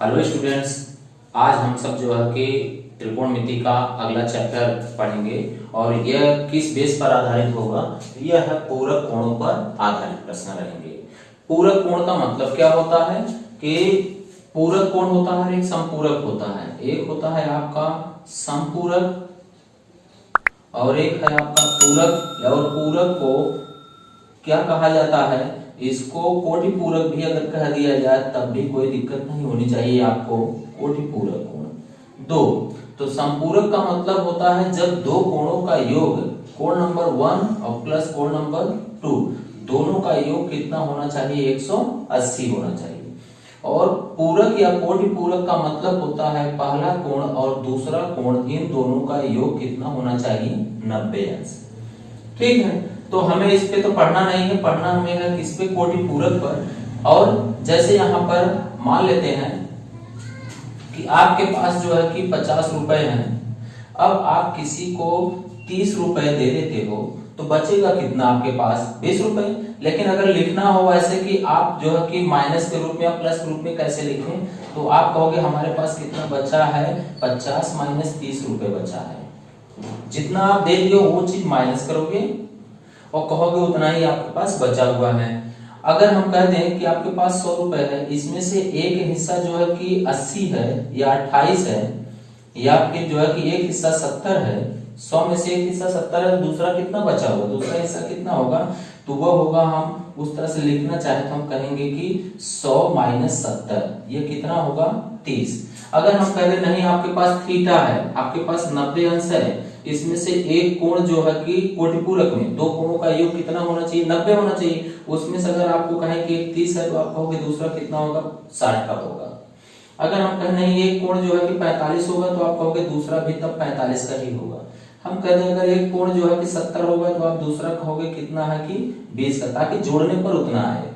Hello students, आज हम सब जो है कि त्रिकोणमिति का अगला चैप्टर पढ़ेंगे और यह किस बेस पर आधारित होगा। यह है पूरक कोणों पर आधारित प्रश्न रहेंगे। पूरक कोण का मतलब क्या होता है कि पूरक कोण होता है, एक समपूरक होता है। एक होता है आपका समपूरक और एक है आपका पूरक। और पूरक को क्या कहा जाता है? इसको कोटि पूरक भी अगर कह दिया जाए तब भी कोई दिक्कत नहीं होनी चाहिए आपको। कोटि पूरक कोण दो, तो संपूरक का मतलब होता है जब दो कोणों का योग, कोण नंबर 1 और प्लस कोण नंबर 2, दोनों का योग कितना होना चाहिए? 180 होना चाहिए। और पूरक या कोटि पूरक का मतलब होता है पहला कोण और दूसरा कोण, इन दोनों का योग कितना होना चाहिए? 90 अंश। ठीक है, तो हमें इस पे तो पढ़ना नहीं है, पढ़ना हमें है किस पे? कोटि पूरक पर। और जैसे यहाँ पर मान लेते हैं कि आपके पास जो है कि 50 रुपए हैं। अब आप किसी को 30 रुपए दे देते हो तो बचेगा कितना आपके पास? 20 रुपए। लेकिन अगर लिखना हो ऐसे कि आप जो है कि माइनस के रूप में या प्लस के रूप में कैसे लिखें, तो आप कहोगे हमारे पास कितना बचा है? 50 माइनस 30 रुपए बचा है। जितना आप दे दिए वो चीज माइनस करोगे और कहोगे उतना ही आपके पास बचा हुआ है। अगर हम कह दें कि आपके पास 100 रुपए है, इसमें से एक हिस्सा जो है कि 80 है या 28 है, या फिर जो है कि एक हिस्सा 70 है। 100 में से एक हिस्सा 70 है, दूसरा कितना बचा हुआ? दूसरा हिस्सा कितना होगा? तो वह होगा, हम उस तरह से लिखना चाहे तो हम कहेंगे कि 100 माइनस 70, ये कितना होगा? 30। अगर हम कह दें नहीं आपके पास थीटा है, आपके पास 90 अंश है, इसमें से एक कोण जो है कि कोटि पूरक में दो कोणों का योग कितना होना चाहिए? 90 होना चाहिए। उसमें से अगर आपको कहें कि एक 30 है तो आप कहोगे दूसरा कितना होगा? 60 का होगा। अगर हम कहें नहीं एक कोण जो है कि 45 होगा तो आप कहोगे दूसरा भी तब 45 का ही होगा। हम कह दें अगर एक कोण जो है कि 70 होगा तो आप दूसरा कहोगे कितना है कि 20 का, ताकि जोड़ने पर उतना आए।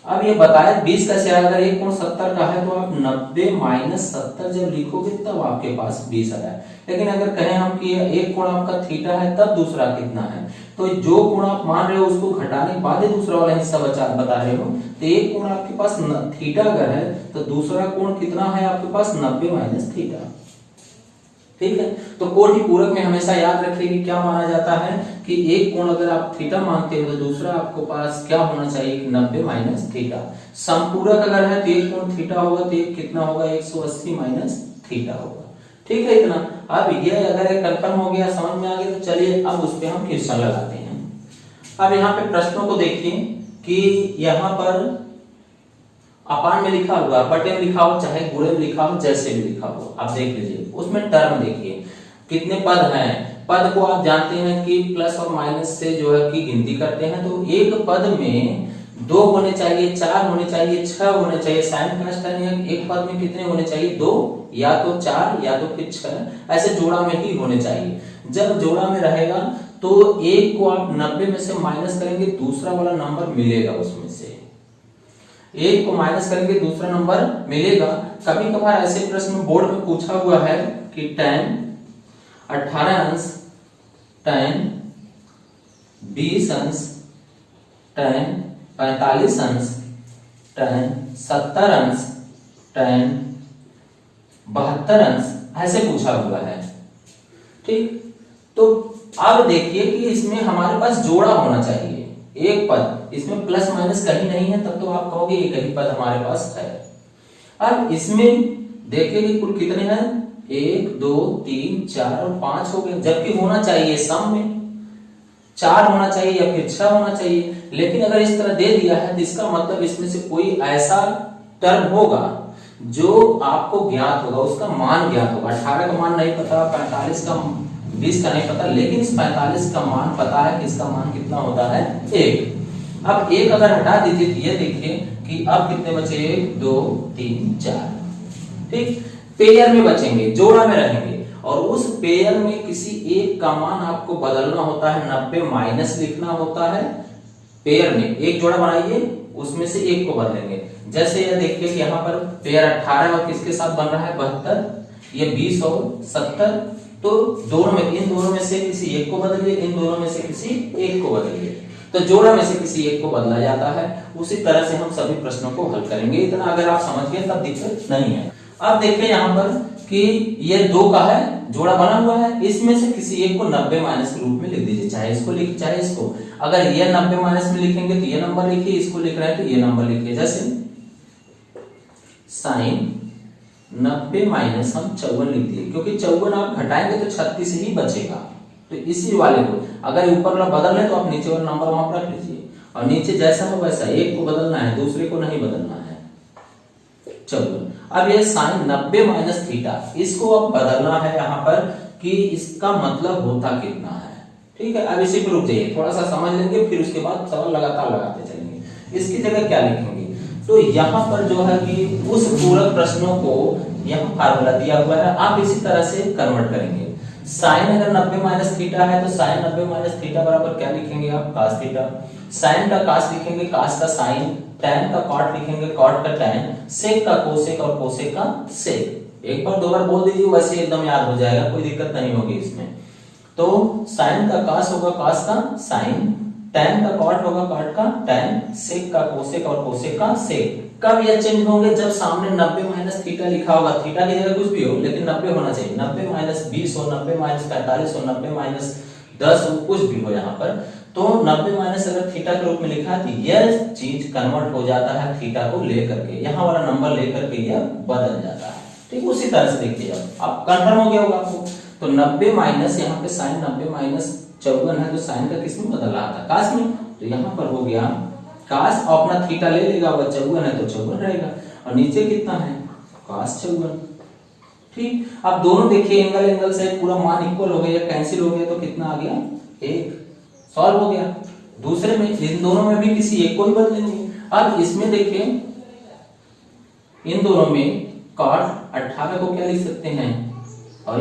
अब ये बताए 20 का से अगर एक कोण 70 का है तो आप 90 माइनस 70 जब लिखोगे तब आपके पास 20 आया। लेकिन अगर कहें हम कि एक कोण आपका थीटा है तब दूसरा कितना है, तो जो कोण आप मान रहे हो उसको घटाने के बाद ही दूसरा वाला हिस्सा बता रहे हो। तो एक कोण आपके पास थीटा अगर है तो दूसरा कोण कितना है आपके पास? 90 माइनस थीटा। ठीक है, तो कोटि पूरक में हमेशा याद रखिए कि क्या माना जाता है कि एक कोण अगर आप थीटा मानते हो तो दूसरा आपको पास क्या होना चाहिए? 90 माइनस थीटा। समपूरक अगर है तो एक कोण थीटा होगा तो एक कितना होगा? 180 माइनस थीटा होगा। ठीक है, इतना। अब ये अगर ये कंफर्म हो गया, समझ में आ गया, तो चलिए अब उस पे हम क्वेश्चन लगाते हैं। अब यहाँ पे प्रश्नों को देखिए कि यहाँ पर अपान में लिखा हुआ, बटे में लिखा हो, चाहे गुणे में लिखा हो, जैसे भी लिखा हो, आप देख लीजिए। उसमें टर्म देखिए कितने पद हैं। पद को आप जानते हैं कि प्लस और माइनस से जो है कि गिनती करते हैं। तो एक पद में 2 होने चाहिए, 4 होने चाहिए, 6 होने चाहिए। साइन का स्टर्न एक पद में कितने होने चाहिए? 2, या तो 4 या तो फिर 6, ऐसे जोड़ा में ही होने चाहिए। जब जोड़ा में रहेगा तो एक को आप 90 में से माइनस करेंगे, दूसरा वाला नंबर मिलेगा। उसमें से एक को माइनस करेंगे, दूसरा नंबर मिलेगा। कभी कभार ऐसे प्रश्न बोर्ड में पूछा हुआ है कि tan 18 अंश, tan 20 अंश, tan 45 अंश, tan 70 अंश, tan 72 अंश, ऐसे पूछा हुआ है। ठीक, तो अब देखिए कि इसमें हमारे पास जोड़ा होना चाहिए, एक पद। इसमें प्लस माइनस कहीं नहीं है, तब तो आप कहोगे एक ही पद हमारे पास है। अब इसमें देखिए कि कुल कितने हैं? 1 2 3 4 और 5 हो गए, जबकि होना चाहिए सम में 4 होना चाहिए या फिर 6 होना चाहिए। लेकिन अगर इस तरह दे दिया है तो इसका मतलब इसमें से कोई ऐसा टर्म होगा जो आपको ज्ञात होगा, उसका मान ज्ञात होगा। 18 का मान नहीं पता, 45 का, 20 का नहीं पता, लेकिन इस 45 का मान पता है कि इसका मान कितना होता है? 1। अब एक अगर हटा दीजिए तो ये देखिए कि अब कितने बचे? 1 2 3 4। ठीक, पेयर में बचेंगे, जोड़ा में रहेंगे, और उस पेयर में किसी एक का मान आपको बदलना होता है, 90 माइनस लिखना होता है। पेयर में एक जोड़ा बनाइए, उसमें से एक को बदलेंगे। जैसे ये देखिए कि यहाँ पर पेयर 18 और किसके साथ बन रहा है? 72, ये 20 और 70। तो दोनों में, इन दोनों में से किसी एक को बदलिए, इन दोनों में से किसी एक को बदलिए, तो जोड़ा में से किसी एक को बदला जाता है। उसी तरह से हम सभी प्रश्नों को हल करेंगे। इतना अगर आप समझ गए तब दिक्कत नहीं है। अब देखिए यहाँ पर कि ये 2 का है जोड़ा बना हुआ है, इसमें से किसी एक को 90 माइनस के रूप में लिख दीजिए, चाहे इसको लिखिए चाहे इसको। अगर ये 90 माइनस में लिखेंगे तो ये नंबर लिखिए, इसको लिख रहे हैं तो ये नंबर लिखिए। जैसे साइन 90 माइनस हम 54 लिख दिए, क्योंकि 54 आप घटाएंगे तो 36 ही बचेगा। तो इसी वाले को अगर ऊपर वाला बदल है तो आप नीचे वाला नंबर वहां पर रख लीजिए, और नीचे जैसा हो वैसा, एक को बदलना है दूसरे को नहीं बदलना है। चलो अब ये साइन 90 माइनस थीटा, इसको अब बदलना है यहाँ पर कि इसका मतलब होता कितना है। ठीक है, अब इसी पर रुक जाइए, थोड़ा सा समझ लेंगे, फिर उसके बाद सवाल लगातार लगाते चलेंगे। इसकी जगह क्या लिखेंगे, तो यहाँ पर जो है कि उस पूरक प्रश्नों को यहाँ फार्मूला दिया हुआ है, आप इसी तरह से कन्वर्ट करेंगे। साइन अगर 90 माइनस थीटा है तो साइन 90 माइनस थीटा बराबर क्या लिखेंगे आप, कास थीटा। साइन का कास लिखेंगे, कास का साइन, टैन का कॉट लिखेंगे, कॉट का टैन, सेक का कोसेक और कोसेक का सेक। एक बार 2 बार बोल दीजिए, वैसे एकदम याद हो जाएगा, कोई दिक्कत नहीं होगी इसमें। तो साइन का कास होगा कास का साइन, टैन का कॉट होगा कॉट का टैन, सेक का कोसेक और कोसेक का सेक। कब ये चेंज होंगे, जब सामने 90 माइनस थीटा लिखा होगा, थीटा की जगह कुछ भी हो लेकिन 90 होना चाहिए। 90 माइनस 20 हो, 90 माइनस 45 हो, 90 माइनस 10 हो, कुछ भी हो यहाँ पर, तो 90 माइनस अगर थीटा के रूप में लिखा है तो यह चीज कन्वर्ट हो जाता है थीटा को लेकर के, यहाँ वाला नंबर लेकर के यह बदल जाता है। ठीक, उसी तरह से देखिए, अब कंफर्म हो गया होगा आपको। तो 90 माइनस यहाँ पे साइन 90 माइनस 54 है, तो साइन का किसमें बदल रहा था, कास में। तो यहाँ पर हो गया कास, और अपना थीटा ले लेगा, वह 54 है तो 54 रहेगा, और नीचे कितना है कास 54। ठीक, अब दोनों देखिए एंगल एंगल से पूरा मान इक्वल हो गया, कैंसिल हो गया, तो कितना आ गया 1, सॉल्व हो गया। दूसरे में इन दोनों में भी किसी एक को ही बदलेंगे। अब इसमें देखिए इन दोनों में cot 18 को क्या लिख सकते हैं, और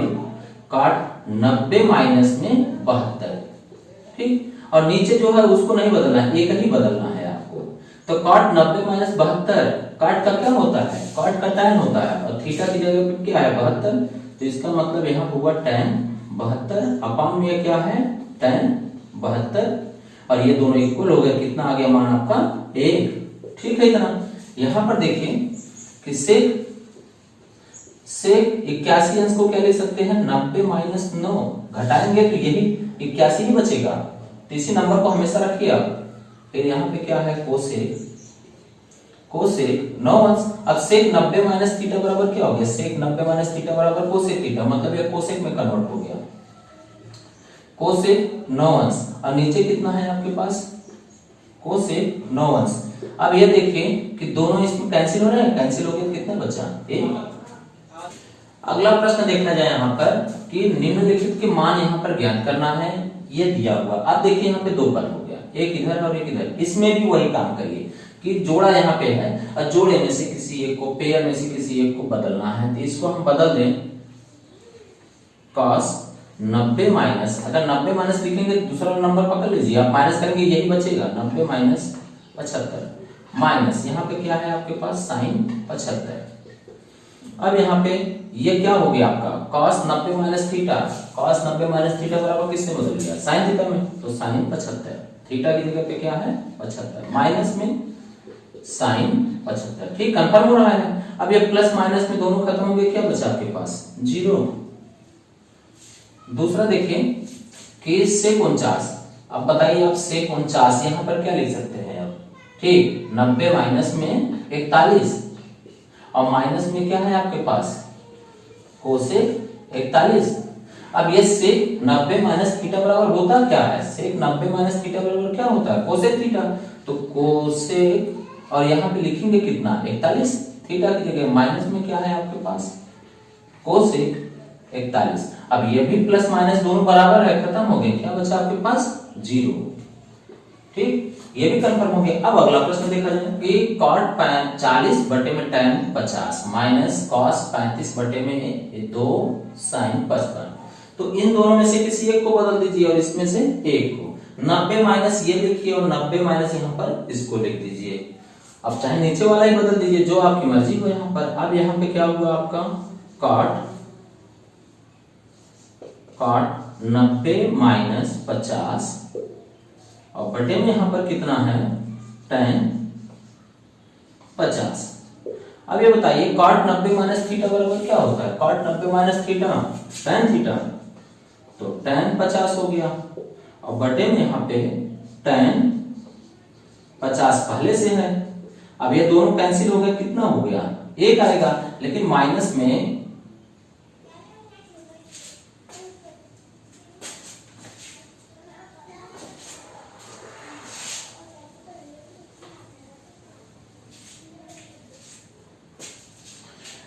cot 90 माइनस में 72। ठीक, और नीचे जो है उसको नहीं बदलना है, एक ही बदलना है आपको। तो cot 90 माइनस 72, cot का क्या होता है, cot का tan होता है, और थीटा की जगह पे क्या है 72, तो इसका मतलब यहाँ होगा tan 72 अपान में क्या है tan 72, और ये दोनों इक्वल हो गए, कितना आ गया मान आपका 1। ठीक है, इतना। यहाँ पर देखिए कि सेक 81 अंश को क्या ले सकते हैं 90 माइनस 9, घटाएंगे तो यही 81 ही बचेगा, तो इसी नंबर को हमेशा रखिए आप। फिर यहाँ पे क्या है कोसेक 9 अंश। अब सेक 90 माइनस थीटा बराबर क्या हो गया, सेक 90 माइनस थीटा बराबर कोसेक थीटा, मतलब ये कोसेक में कन्वर्ट हो गया, कोसेक 9 अंश, और नीचे कितना है आपके पास कोसेक 9 अंश। अब ये देखिए कि दोनों इसमें कैंसिल हो रहे हैं, कैंसिल हो गया, कितना बचा 1। अगला प्रश्न देखा जाए यहाँ पर कि निम्नलिखित के मान यहाँ पर ज्ञात करना है, ये दिया हुआ। अब देखिए यहाँ पे 2 पद हो गया, एक इधर और एक इधर, इसमें भी वही काम करिए कि जोड़ा यहाँ पे है, और जोड़े में से किसी एक को, पेयर में से किसी एक को बदलना है, तो इसको हम बदल दें cos 90 माइनस, अगर 90 माइनस लिखेंगे तो दूसरा नंबर पकड़ लीजिए, आप माइनस करेंगे यही बचेगा 90 माइनस 75, माइनस यहाँ पे क्या है आपके पास साइन 75। अब यहाँ पे ये क्या हो गया आपका cos 90 minus theta, cos 90 minus theta बराबर किससे बदल गया साइन थीटा में, तो साइन 75, थीटा की जगह पे क्या है 75, माइनस में साइन 75। ठीक, कंफर्म हो रहा है। अब ये प्लस माइनस में दोनों खत्म हो गए, क्या बचा आपके पास 0। दूसरा देखिए कि सेक 49, अब बताइए आप सेक 49 यहाँ पर क्या लिख सकते हैं आप, ठीक 90 माइनस में 41, और माइनस में क्या है आपके पास कोसेक 41। अब ये सेक 90 माइनस थीटा बराबर होता क्या है, सेक 90 माइनस थीटा बराबर क्या होता है कोसेक थीटा, तो कोसेक, और यहाँ पे लिखेंगे कितना 41, थीटा की जगह माइनस में क्या है आपके पास कोसेक 41। अब ये भी प्लस माइनस दोनों बराबर है, खत्म हो गए, क्या बचा आपके पास 0। ठीक, ये भी कंफर्म हो गया। अब अगला प्रश्न देखा जाए कि cot 40 बटे में tan 50 माइनस cos 35 बटे में 2 sin 55, तो इन दोनों में से किसी एक को बदल दीजिए और इसमें से एक को। 90 माइनस ये लिखिए और 90 माइनस यहाँ पर इसको लिख दीजिए। अब चाहे नीचे वाला ही बदल दीजिए, जो आपकी मर्जी हो यहाँ पर। अब यहाँ पे क्या हुआ आपका cot 90 माइनस 50 और बटे में यहां पर कितना है tan 50। अब ये बताइए कॉट 90 माइनस थीटा बराबर क्या होता है? Cot 90 minus theta tan theta, तो tan 50 हो गया और बटे में यहाँ पे tan 50 पहले से है। अब ये दोनों कैंसिल हो गए, कितना हो गया? 1 आएगा, लेकिन माइनस में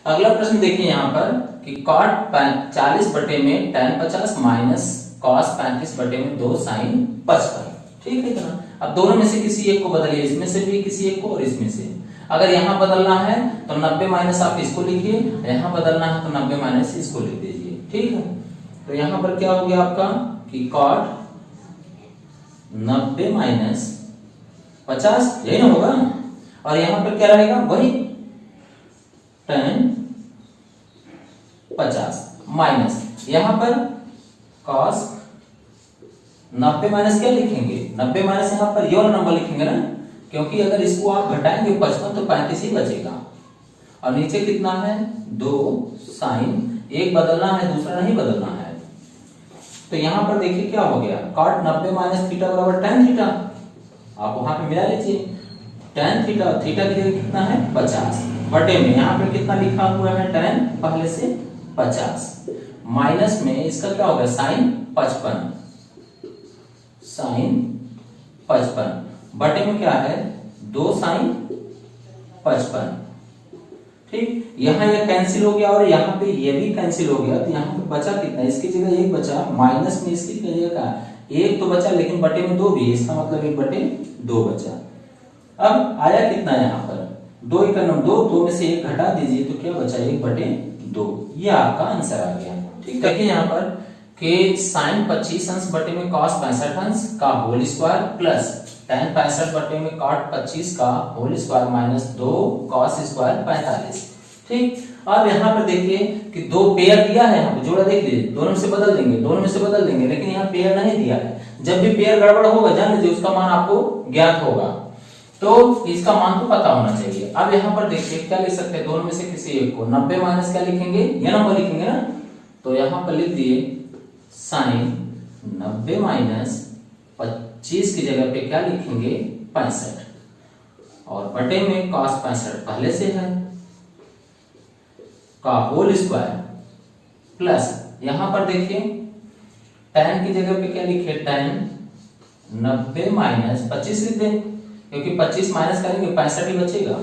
अगला प्रश्न देखिए यहाँ पर कि cot 40 बटे में tan 50 माइनस cos 35 बटे में 2 sin 55। ठीक है ना? अब दोनों में से किसी एक को बदलिए, इसमें से भी किसी एक को और इसमें से। अगर यहाँ बदलना है तो 90 माइनस आप इसको लिखिए, यहाँ बदलना है तो 90 माइनस इसको लिख दीजिए। ठीक है, तो यहाँ पर क्या हो गया आपका कि cot 90 माइनस 50, यही ना होगा, और यहाँ पर क्या रहेगा? वही tan 50 माइनस यहाँ पर cos 90 माइनस क्या लिखेंगे? 90 माइनस यहाँ पर ये वाला नंबर लिखेंगे ना, क्योंकि अगर इसको आप घटाएंगे 55 तो 35 ही बचेगा। और नीचे कितना है? 2 sin, एक बदलना है दूसरा नहीं बदलना है। तो यहाँ पर देखिए क्या हो गया, cot 90 माइनस थीटा बराबर tan थीटा, आप वहां पे मिला लीजिए। tan थीटा, थीटा की जगह कितना है? 50 बटे में यहाँ पे कितना लिखा हुआ है? tan पहले से 50 माइनस में इसका क्या होगा? sin 55, sin 55 बटे में क्या है? 2 sin 55। ठीक, यहाँ ये कैंसिल हो गया और यहाँ पे ये भी कैंसिल हो गया, तो यहाँ पे बचा कितना? इसकी जगह 1 बचा, माइनस में इसकी जगह का 1 तो बचा, लेकिन बटे में 2 भी है, इसका मतलब 1 बटे 2 बचा। अब आया कितना यहाँ पर? 2 1 2, 2 में से 1 घटा दीजिए तो क्या बचा? 1 बटे 2। ये आपका आंसर आ गया। ठीक, देखिए यहाँ पर कि sin 25 अंश बटे में cos 65 अंश का होल स्क्वायर प्लस tan 65 बटे में cot 25 का whole square minus 2 cos square 45। ठीक, अब यहाँ पर देखिए कि 2 पेयर दिया है, यहाँ पे जोड़ा देख लीजिए, दोनों में से बदल देंगे, दोनों में से बदल देंगे, लेकिन यहाँ पेयर नहीं दिया है। जब भी पेयर गड़बड़ होगा जान लीजिए उसका मान आपको ज्ञात होगा, तो इसका मान तो पता होना चाहिए। अब यहाँ पर देखिए क्या लिख सकते हैं? दोनों में से किसी एक को 90 माइनस क्या लिखेंगे? ये नंबर लिखेंगे ना, तो यहाँ पर लिख दिए sin 90 माइनस 25 की जगह पे क्या लिखेंगे? 65, और बटे में cos 65 पहले से है का होल स्क्वायर प्लस यहाँ पर देखिए tan की जगह पे क्या लिखे? tan 90 माइनस 25 लिख दें, क्योंकि 25 माइनस करेंगे 65 ही बचेगा,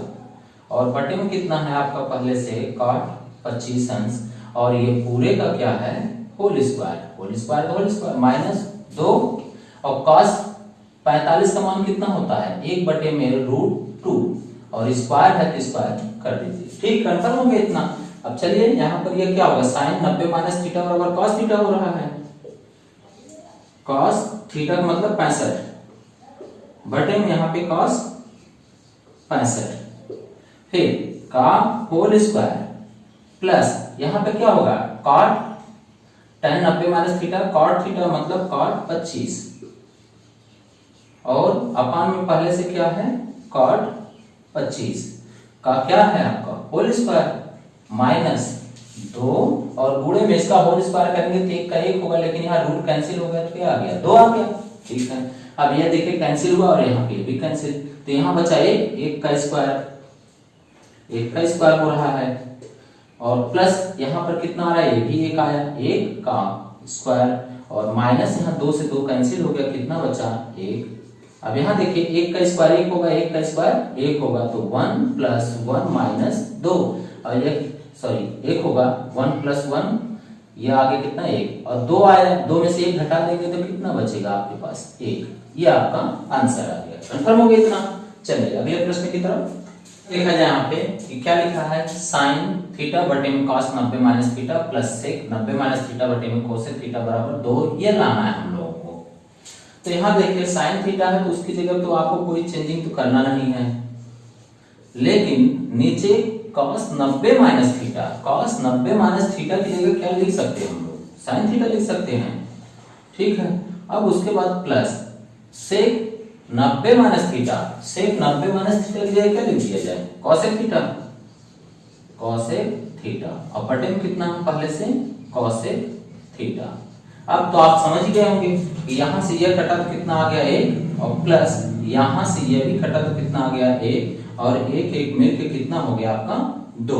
और बटे में कितना है आपका? पहले से cot 25 अंश, और ये पूरे का क्या है? होल स्क्वायर, होल स्क्वायर का होल स्क्वायर माइनस 2, और cos 45 का मान कितना होता है? 1 बटे में √2, और स्क्वायर है तो स्क्वायर कर दीजिए। ठीक, कंफर्म हो गया इतना। अब चलिए यहाँ पर ये क्या होगा? sin 90 माइनस थीटा बराबर cos थीटा हो रहा है, cos थीटा का मतलब 65 बटे में यहाँ पे cos 65 फिर का होल स्क्वायर प्लस यहाँ पे क्या होगा? cot tan 90 minus theta, cot theta मतलब cot 25, और अपान में पहले से क्या है? cot 25 का क्या है आपका? होल स्क्वायर माइनस 2, और गुणे में इसका होल स्क्वायर करेंगे तो 1 का 1 होगा, लेकिन यहाँ रूट कैंसिल हो गया तो क्या आ गया? 2 आ गया। ठीक है, अब यह देखिए कैंसिल हुआ और यहाँ पे भी कैंसिल, तो यहाँ बचा 1 का स्क्वायर, 1 का स्क्वायर हो रहा है, और प्लस यहाँ पर कितना आ रहा है? ये भी 1 आया, 1 का स्क्वायर, और माइनस यहाँ 2 से 2 कैंसिल हो गया, कितना बचा? 1। अब यहाँ देखिए 1 का स्क्वायर 1 होगा, 1 का स्क्वायर 1 होगा, तो 1 प्लस 1 माइनस 2, और ये सॉरी 1 होगा, 1 प्लस 1, ये आगे कितना? 1, और 2 आया, 2 में से 1 घटा देंगे तो कितना बचेगा आपके पास? 1। ये आपका आंसर आ गया। कंफर्म हो गया इतना। चलिए अगले प्रश्न की तरफ देखा जाए। यहाँ पे कि क्या लिखा है? sin थीटा बटे में cos 90 minus theta plus sec 90 minus theta बटे में cosec थीटा बराबर 2, ये लाना है हम लोगों को। तो यहाँ देखिए sin थीटा है तो उसकी जगह तो आपको कोई चेंजिंग तो करना नहीं है, लेकिन नीचे cos 90 minus theta, cos 90 minus theta की जगह क्या लिख सकते हैं हम लोग? sin थीटा लिख सकते हैं। ठीक है, अब उसके बाद plus sec 90 minus theta, sec 90 minus theta की जगह क्या लिख दिया जाए? cosec theta. कॉसेक थीटा, अपर टेन कितना है पहले से कॉसेक थीटा। अब तो आप समझ गए होंगे कि यहाँ से यह कटा तो कितना आ गया 1 और प्लस यहाँ से यह भी कटा तो कितना आ गया 1 और 1 1 मिलके कितना हो गया आपका 2।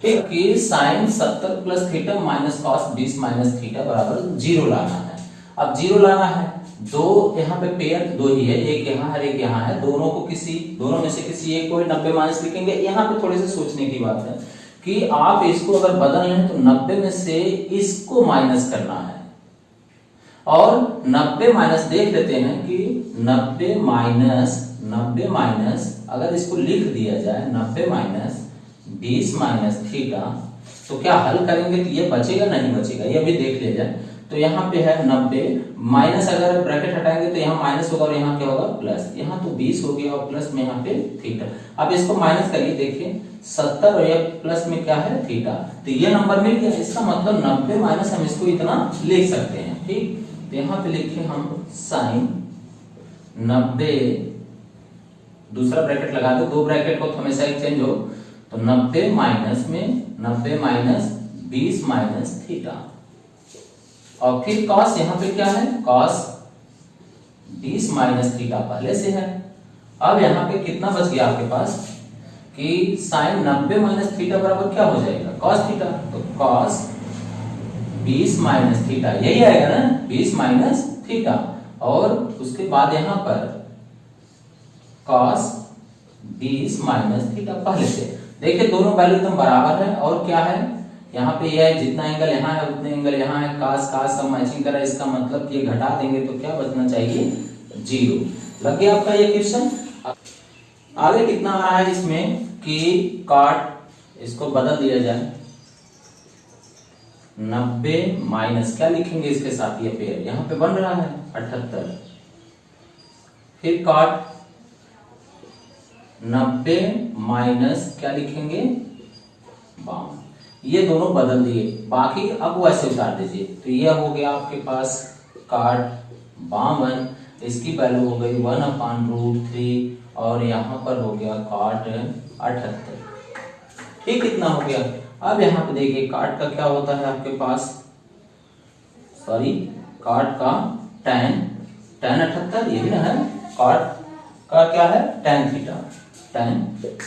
ठीक, कि sine 70 plus theta minus cos 20 minus theta बराबर 0 लाना है। अब 0 लाना है, दो यहाँ पे पेयर दो ही है, एक यहाँ है एक यहाँ है, दोनों में से किसी एक को 90 माइनस लिखेंगे। यहाँ पे थोड़े से सोचने की बात है कि आप इसको अगर बदल लें तो 90 में से इसको माइनस करना है और 90 माइनस देख लेते हैं कि 90 माइनस अगर इसको लिख दिया जाए 90 माइनस 20 माइनस थीटा तो क्या हल करेंगे तो ये बचेगा नहीं बचेगा, ये भी देख लिया जाए। तो यहाँ पे है 90 माइनस, अगर ब्रैकेट हटाएंगे तो यहाँ माइनस होगा और यहाँ क्या होगा प्लस, यहाँ तो 20 हो गया और प्लस में यहाँ पे थीटा। अब इसको माइनस करिए, देखिए 70 और ये प्लस में क्या है थीटा, तो ये नंबर मिल गया। इसका मतलब 90 माइनस हम इसको इतना लिख सकते हैं। ठीक, तो यहाँ पे लिखे हम साइन 90, दूसरा ब्रैकेट लगा दो, दो ब्रैकेट को तो हमेशा एक्सचेंज हो, तो 90 माइनस में 90 माइनस 20 माइनस थीटा और फिर कॉस यहाँ पे क्या है कॉस 20 माइनस थीटा पहले से है। अब यहाँ पे कितना बच गया आपके पास कि साइन 90 माइनस थीटा बराबर क्या हो जाएगा कॉस थीटा, तो कॉस 20 माइनस थीटा यही आएगा ना 20 माइनस थीटा और उसके बाद यहाँ पर कॉस 20 माइनस थीटा पहले से। देखिए दोनों वैल्यू एकदम बराबर है और क्या है यहाँ पे ये है जितना एंगल यहाँ है उतने एंगल यहाँ है, कास कास सब मैचिंग कर रहा है। इसका मतलब ये घटा देंगे तो क्या बचना चाहिए 0। लग गया आपका ये क्वेश्चन। आगे कितना आ रहा है इसमें कि काट इसको बदल दिया जाए 90 माइनस क्या लिखेंगे इसके साथ ये पेयर यहाँ पे बन रहा है 78, फिर काट 90 माइनस क्या लिखेंगे 52, ये दोनों बदल दिए, बाकी अब वैसे उतार दीजिए। तो ये हो गया आपके पास काट 52, इसकी वैल्यू हो गई 1/√3 और यहाँ पर हो गया काट 78। ठीक, कितना हो गया। अब यहाँ पे देखिए काट का क्या होता है आपके पास, सॉरी काट का tan 78 ये भी ना है, काट का क्या है tan थीटा, tan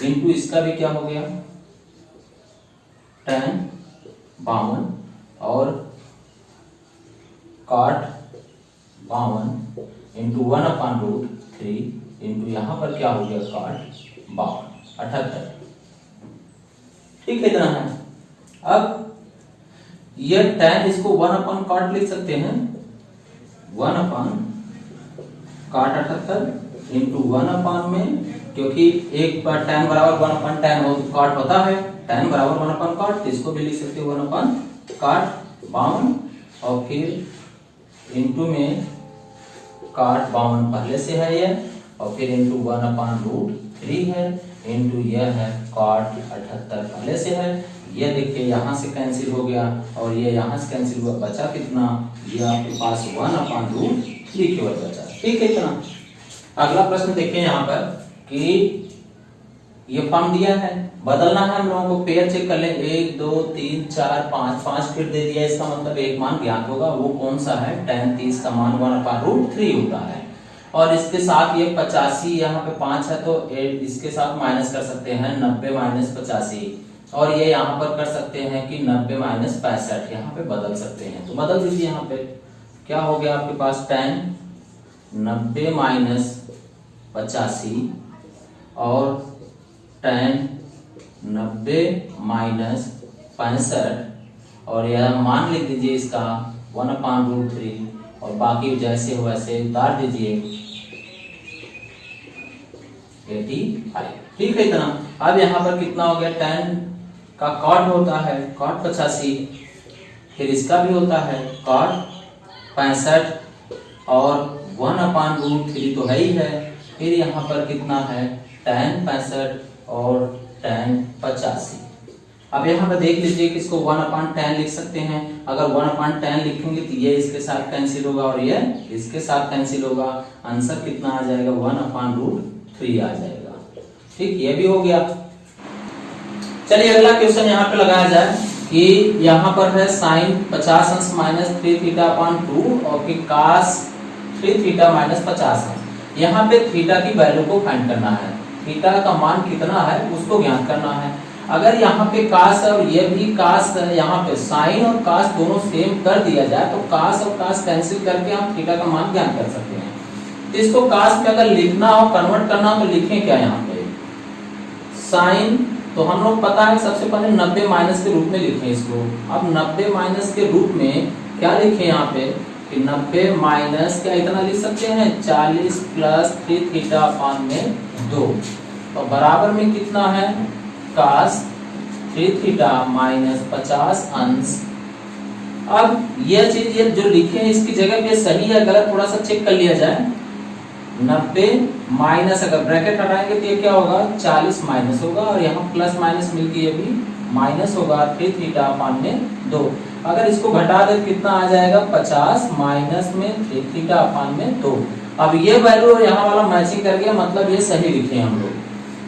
इंटू इसका भी क्या हो गया tan 52 और काट 52 इंटू 1/√3 इंटू यहाँ पर क्या हो गया काट 52 78। ठीक है, इतना है। अब ये tan इसको 1/काट लिख सकते हैं 1/काट 78 इंटू 1/ में, क्योंकि एक बार tan बराबर 1/tan हो काट होता है, tan बराबर 1/काट, तो इसको भी लिख सकते हो 1/काट 52 और फिर इंटू में काट 52 पहले से है ये और फिर इंटू 1/√3 है इंटू यह है काट 78 पहले से है। ये देखिए यहाँ से कैंसिल हो गया और ये यहाँ से कैंसिल हुआ, बचा कितना ये आपके पास 1/√3 केवल बचा। ठीक है, इतना। अगला प्रश्न देखिए यहाँ पर कि ये फॉर्म दिया है, बदलना है हम लोगों को, पेयर चेक कर लें 1 2 3 4 5 फिर दे दिया, इसका मतलब एक मान ज्ञात होगा, वो कौन सा है tan 30 का मान 1/√3 होता है। और इसके साथ ये 85 यहाँ पे 5 है तो इसके साथ माइनस कर सकते हैं 90 माइनस 85 और ये यहाँ पर कर सकते हैं कि 90 माइनस 65 यहाँ पे बदल सकते हैं, तो बदल दीजिए। यहाँ पे क्या हो गया आपके पास tan 90 माइनस 85 और tan 90 माइनस 65 और यह मान लिख दीजिए इसका 1/√3 और बाकी जैसे हो वैसे उतार दीजिए 85। ठीक है, इतना। अब यहाँ पर कितना हो गया tan का कॉट होता है कॉट 85, फिर इसका भी होता है कॉट 65 और 1/√3 तो है ही है, फिर यहाँ पर कितना है tan 65 और tan 85। अब यहाँ पर देख लीजिए कि इसको 1/tan लिख सकते हैं, अगर 1/tan लिखेंगे तो ये इसके साथ कैंसिल होगा और ये इसके साथ कैंसिल होगा, आंसर कितना आ जाएगा 1/√3 आ जाएगा। ठीक, ये भी हो गया। चलिए अगला क्वेश्चन यहाँ पे लगाया जाए कि यहाँ पर है साइन 50 अंश माइनस 3 थीटा अपॉन 2 और कि cos 3 थीटा माइनस 50 अंश। यहाँ पे थीटा की वैल्यू को फाइंड करना है, थीटा का मान कितना है उसको ज्ञात करना है। अगर यहाँ पे cos और ये भी cos है, यहाँ पे साइन और cos दोनों सेम कर दिया जाए तो cos और cos कैंसिल करके हम थीटा का मान ज्ञात कर सकते हैं। तो इसको cos में अगर लिखना हो, कन्वर्ट करना हो तो लिखें क्या यहाँ पे साइन, तो हम लोग पता है सबसे पहले 90 माइनस के रूप में लिखें इसको। अब 90 माइनस के रूप में क्या लिखें यहाँ पे कि 90 माइनस क्या इतना लिख सकते हैं 40 प्लस 3 थीटा अपॉन में 2 और बराबर में कितना है cos 3 थीटा माइनस 50 अंश। अब यह चीज ये जो लिखे हैं इसकी जगह पे सही है गलत थोड़ा सा चेक कर लिया जाए। 90 माइनस अगर ब्रैकेट हटाएंगे तो ये क्या होगा 40 माइनस होगा और यहाँ प्लस माइनस मिलके ये भी माइनस होगा 3 थीटा अपॉन में 2। अगर इसको घटा दे कितना आ जाएगा 50 माइनस में 3 थीटा अपॉन में 2। अब ये वैल्यू यहाँ वाला मैचिंग कर गया, मतलब ये सही लिखे हम लोग।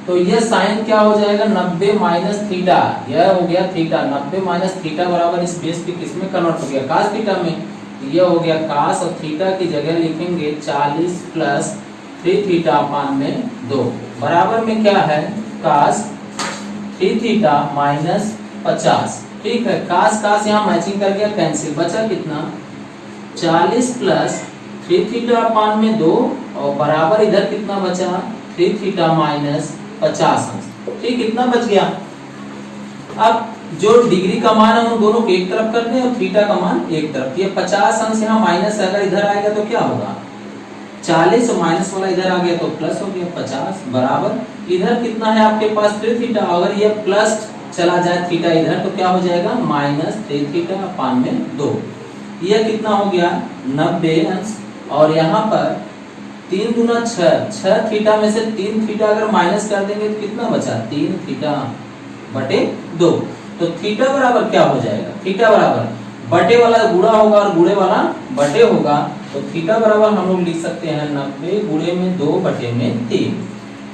तो ये साइन क्या हो जाएगा 90 माइनस थीटा, यह हो गया थीटा। 90 माइनस थीटा बराबर इस बेस पे किसमें कन्वर्ट हो गया cos थीटा में। ये हो गया cos और थीटा की जगह लिखेंगे 40 प्लस 3 थीटा अपॉन में 2 बराबर में क्या है cos 3 थीटा माइनस 50। ठीक है, cos यहाँ मैचिंग कर गया कैंसिल, बचा कितना 40 प्लस 3 थीटा अपॉन में 2 और बराबर इधर कितना बचा 3 थीटा माइनस 50 अंश। ठीक, इतना बच गया। अब जो डिग्री का मान है उन दोनों को एक तरफ कर दें और थीटा का मान एक तरफ। ये 50 अंश यहाँ माइनस अगर इधर आएगा तो क्या होगा 40 और माइनस वाला इधर आ गया तो प्लस हो गया 50 बराबर इधर कितना है आपके पास 3 थीटा। अगर ये प्लस चला जाए थीटा इधर तो क्या हो जाएगा माइनस 3 थीटा अपॉन में 2। ये कितना हो गया 90 अंश और यहाँ पर 3 दूना 6 थीटा में से 3 थीटा अगर माइनस कर देंगे तो कितना बचा 3 थीटा बटे 2। तो थीटा बराबर क्या हो जाएगा, थीटा बराबर बटे वाला गुणा होगा और गुणे वाला बटे होगा। तो थीटा बराबर हम लोग लिख सकते हैं 90 गुणे में 2 बटे में 3।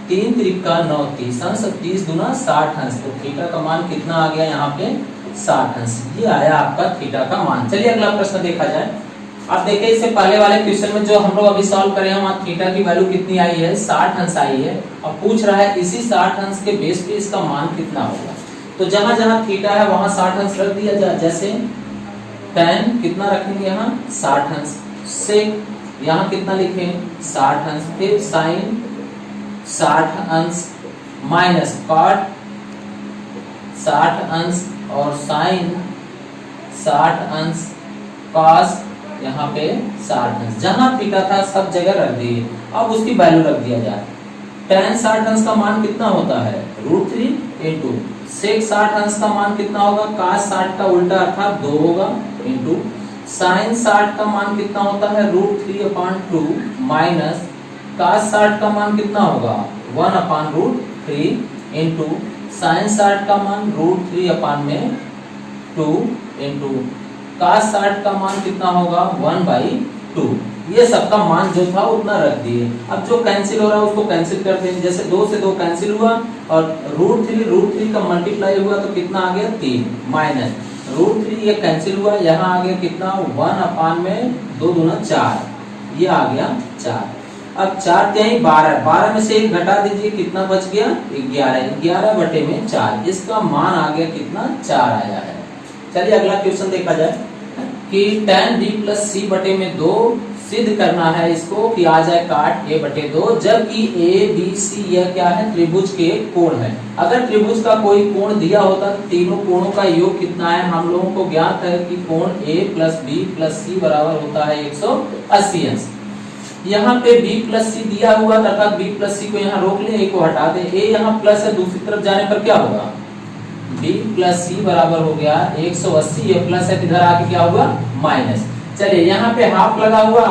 3 त्रिका 9 30 अंश, 30 दूना 60 अंश। तो थीटा का मान कितना आ गया यहाँ पे 60 अंश। ये आया आपका थीटा का मान। चलिए अगला प्रश्न देखा जाए। आप देखिए इससे पहले वाले क्वेश्चन में जो हम लोग अभी सॉल्व करे हैं वहाँ थीटा की वैल्यू कितनी आई है 60 अंश आई है। अब पूछ रहा है इसी 60 अंश के बेस पे इसका मान कितना होगा। तो जहां जहां थीटा है वहां 60 अंश रख दिया जाए। जैसे tan कितना रखेंगे यहाँ 60 अंश, से यहाँ कितना लिखें 60 अंश, फिर साइन 60 अंश माइनस कॉट 60 अंश और साइन 60 अंश कॉस यहाँ पे 60 अंश। जहां थीटा था सब जगह रख दिए। अब उसकी वैल्यू रख दिया जाए। tan 60 अंश का मान कितना होता है √3 इंटू सेक 60 अंश का मान कितना होगा cos 60 का उल्टा अर्थात 2 होगा इंटू साइन 60 का मान कितना होता है √3/2 माइनस cos 60 का मान कितना होगा 1/√3 इंटू साइन 60 का मान √3/2 इंटू cos 60 का मान कितना होगा 1/2। ये सबका मान जो था उतना रख दिए। अब जो कैंसिल हो रहा है उसको कैंसिल कर देंगे। जैसे 2 से 2 कैंसिल हुआ और √3 का मल्टीप्लाई हुआ तो कितना आ गया 3 माइनस √3 ये कैंसिल हुआ, यहाँ आ गया कितना 1/2 दूना 4, ये आ गया 4। अब 4 यही 12 में से 1 घटा दीजिए कितना बच गया 11 बटे में 4। इसका मान आ गया कितना 4 आया है। चलिए अगला क्वेश्चन देखा जाए कि tan d प्लस c बटे में 2 सिद्ध करना है इसको कि आ जाए काट a बटे 2, जबकि a b c यह क्या है त्रिभुज के कोण है। अगर त्रिभुज का कोई कोण दिया होता तो तीनों कोणों का योग कितना है हम लोगों को ज्ञात है कि कोण a plus b plus c बराबर होता है 180 अंश। यहाँ पे b प्लस c दिया हुआ तथा b प्लस c को यहाँ रोक ले, a को हटा दे। a यहाँ प्लस है, दूसरी तरफ जाने पर क्या होगा b प्लस c बराबर हो गया 180। ये प्लस है इधर आके क्या होगा माइनस। चलिए यहाँ पे हाफ लगा हुआ,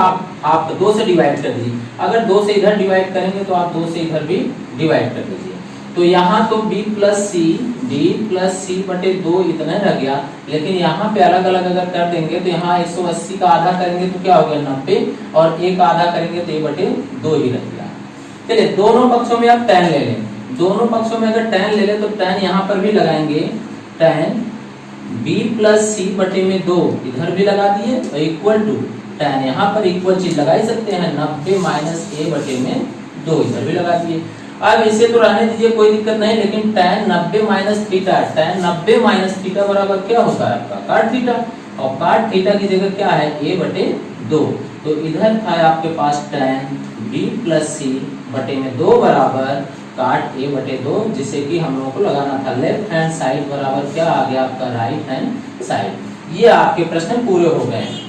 आप 2 से डिवाइड कर दीजिए। अगर 2 से इधर डिवाइड करेंगे तो आप 2 से इधर भी डिवाइड कर दीजिए। तो यहाँ तो b प्लस c बटे 2 इतना रह गया, लेकिन यहाँ पे अलग अलग अगर कर देंगे तो यहाँ 180 का आधा करेंगे तो क्या हो गया 90 और 1 आधा करेंगे तो a बटे 2 ही रह गया। चलिए दोनों पक्षों में आप tan ले लें। दोनों पक्षों में अगर tan ले ले तो tan यहाँ पर भी लगाएंगे, tan b प्लस सी बटे में 2 इधर भी लगा दिए और इक्वल टू tan यहाँ पर इक्वल चीज लगा ही सकते हैं, 90 माइनस a बटे में 2 इधर भी लगा दिए। अब इसे तो रहने दीजिए, कोई दिक्कत नहीं, लेकिन tan 90 minus theta, tan 90 minus theta बराबर क्या होता है आपका काट थीटा, और काट थीटा की जगह क्या है a बटे 2, तो इधर था आपके पास tan b प्लस सी बटे में 2 बराबर काट a बटे 2, जिसे कि हम लोगों को लगाना था लेफ्ट हैंड साइड बराबर क्या आ गया आपका राइट हैंड साइड। ये आपके प्रश्न पूरे हो गए हैं।